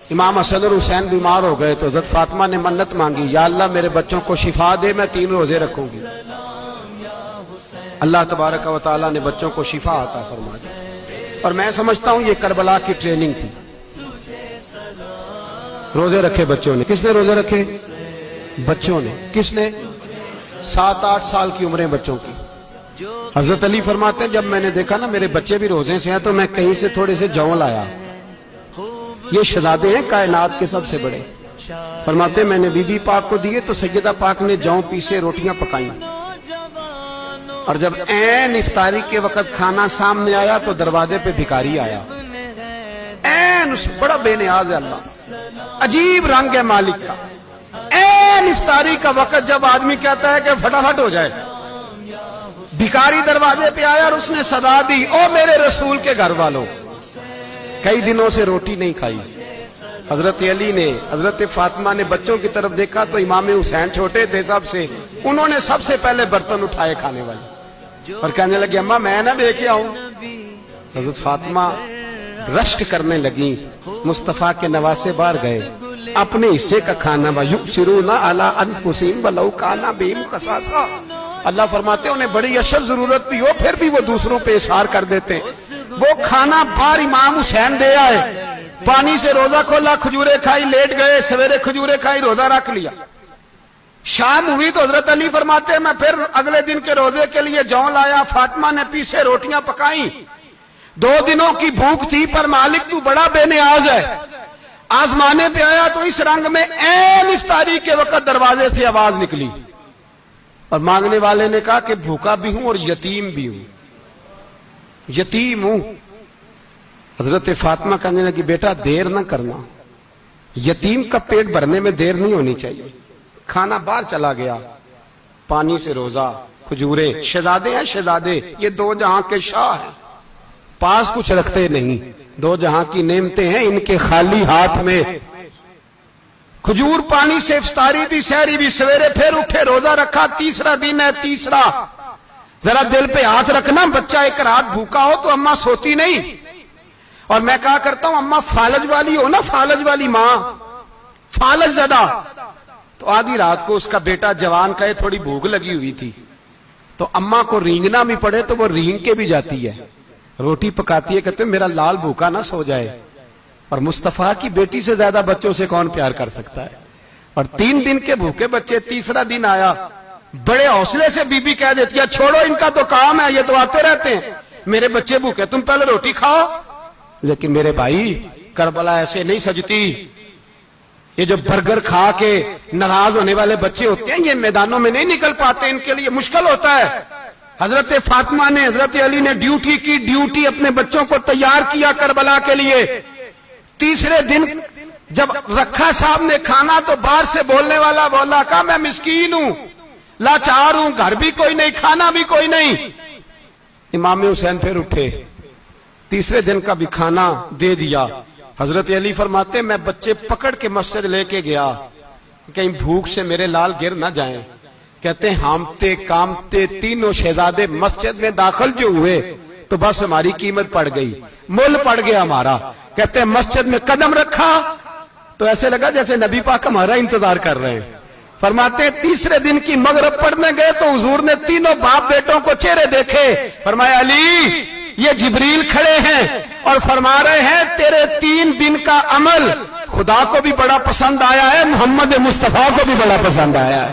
امام حسن اور حسین بیمار ہو گئے تو حضرت فاطمہ نے منت مانگی، یا اللہ میرے بچوں کو شفا دے، میں 3 روزے رکھوں گی۔ اللہ تبارک و تعالیٰ نے بچوں کو شفا عطا فرما دی۔ اور میں سمجھتا ہوں یہ کربلا کی ٹریننگ تھی۔ روزے رکھے بچوں نے۔ کس نے روزے رکھے؟ بچوں نے۔ کس نے؟ 7-8 سال کی عمریں بچوں کی۔ حضرت علی فرماتے ہیں جب میں نے دیکھا نا میرے بچے بھی روزے سے ہیں تو میں کہیں سے تھوڑے سے جوں لایا۔ یہ شہزادے ہیں کائنات کے سب سے بڑے۔ فرماتے ہیں میں نے بی بی پاک کو دیے تو سیدہ پاک نے جوں پیسے روٹیاں پکائیں، اور جب عین افطاری کے وقت کھانا سامنے آیا تو دروازے پہ بھکاری آیا۔ عین بڑا بے نیاز ہے اللہ، عجیب رنگ ہے مالک کا۔ عین افطاری کا وقت جب آدمی کہتا ہے کہ فٹافٹ ہو جائے، بھکاری دروازے پہ آیا اور اس نے صدا دی، او میرے رسول کے گھر والوں، کئی دنوں سے روٹی نہیں کھائی۔ حضرت علی نے، حضرت فاطمہ نے بچوں کی طرف دیکھا تو امام حسین چھوٹے تھے سب سے، انہوں نے سب سے پہلے برتن اٹھائے کھانے والے، اور کہنے لگے اماں میں نہ دے کے آؤں۔ حضرت فاطمہ رشک کرنے لگیں، مصطفیٰ کے نواسے باہر گئے، اپنے حصے کا کھانا وَيُؤْثِرُونَ عَلَىٰ أَنفُسِهِمْ وَلَوْ كَانَ بِهِمْ خَصَاصَةٌ۔ اللہ فرماتے ہیں انہیں بڑی اشد ضرورت بھی ہو پھر بھی وہ دوسروں پہ اثار کر دیتے ہیں۔ وہ کھانا باہر امام حسین دے آئے، پانی سے روزہ کھولا، کھجورے کھائی، لیٹ گئے، سویرے کھجورے کھائی، روزہ رکھ لیا۔ شام ہوئی تو حضرت علی فرماتے ہیں میں پھر اگلے دن کے روزے کے لیے جوں لایا، فاطمہ نے پیچھے روٹیاں پکائیں۔ 2 دنوں کی بھوک تھی پر مالک تو بڑا بے نیاز ہے، آزمانے پہ آیا تو اس رنگ میں عین افطاری کے وقت دروازے سے آواز نکلی، اور مانگنے والے نے کہا کہ بھوکا بھی ہوں اور یتیم بھی ہوں، یتیم ہوں۔ حضرت فاطمہ کہنے لگی بیٹا دیر نہ کرنا، یتیم کا پیٹ بھرنے میں دیر نہیں ہونی چاہیے۔ کھانا باہر چلا گیا، پانی سے روزہ، کھجورے۔ شہزادے ہیں شہزادے، یہ 2 جہاں کے شاہ ہیں، پاس کچھ رکھتے نہیں، 2 جہاں کی نعمتیں ہیں ان کے خالی ہاتھ میں۔ کھجور پانی سے افطاری بھی، سحری بھی، سویرے پھر اٹھے، روزہ رکھا، تیسرا دن ہے، تیسرا۔ ذرا دل پہ ہاتھ رکھنا، بچہ ایک رات بھوکا ہو تو اماں سوتی نہیں۔ اور میں کہا کرتا ہوں اماں فالج والی ہو نا، فالج والی ماں، فالج زدہ، تو آدھی رات کو اس کا بیٹا جوان کہے تھوڑی بھوک لگی ہوئی تھی، تو اماں کو رینگنا بھی پڑے تو وہ رینگ کے بھی جاتی ہے، روٹی پکاتی ہے، کہتے ہیں میرا لال بھوکا نہ سو جائے۔ اور مصطفیٰ کی بیٹی سے زیادہ بچوں سے کون پیار کر سکتا ہے؟ اور 3 دن کے بھوکے بچے، تیسرا دن آیا، بڑے حوصلے سے بی بی کہہ دیتی ہے چھوڑو ان کا تو کام ہے، یہ تو آتے رہتے ہیں، میرے بچے بھوکے، تم پہلے روٹی کھاؤ۔ لیکن میرے بھائی کربلا ایسے نہیں سجتی۔ یہ جو برگر کھا کے ناراض ہونے والے بچے ہوتے ہیں یہ میدانوں میں نہیں نکل پاتے، ان کے لیے مشکل ہوتا ہے۔ حضرت فاطمہ نے، حضرت علی نے ڈیوٹی کی، ڈیوٹی اپنے بچوں کو تیار کیا کربلا کے لیے۔ تیسرے دن جب رکھا صاحب نے کھانا تو باہر سے بولنے والا بولا کہا میں مسکین ہوں، لاچار ہوں، گھر بھی کوئی نہیں، کھانا بھی کوئی نہیں۔ امام حسین پھر اٹھے، تیسرے دن کا بھی کھانا دے دیا۔ حضرت علی فرماتے ہیں میں بچے پکڑ کے مسجد لے کے گیا، کہیں بھوک سے میرے لال گر نہ جائیں۔ کہتے ہیں ہامتے کامتے تینوں شہزادے مسجد میں داخل جو ہوئے تو بس ہماری قیمت پڑ گئی، مول پڑ گیا ہمارا۔ کہتے ہیں مسجد میں قدم رکھا تو ایسے لگا جیسے نبی پاک ہمارا انتظار کر رہے ہیں۔ فرماتے ہیں تیسرے دن کی مغرب پڑھنے گئے تو حضور نے تینوں باپ بیٹوں کو چہرے دیکھے، فرمایا علی یہ جبریل کھڑے ہیں اور فرما رہے ہیں تیرے 3 دن کا عمل خدا کو بھی بڑا پسند آیا ہے، محمد مصطفیٰ کو بھی بڑا پسند آیا ہے۔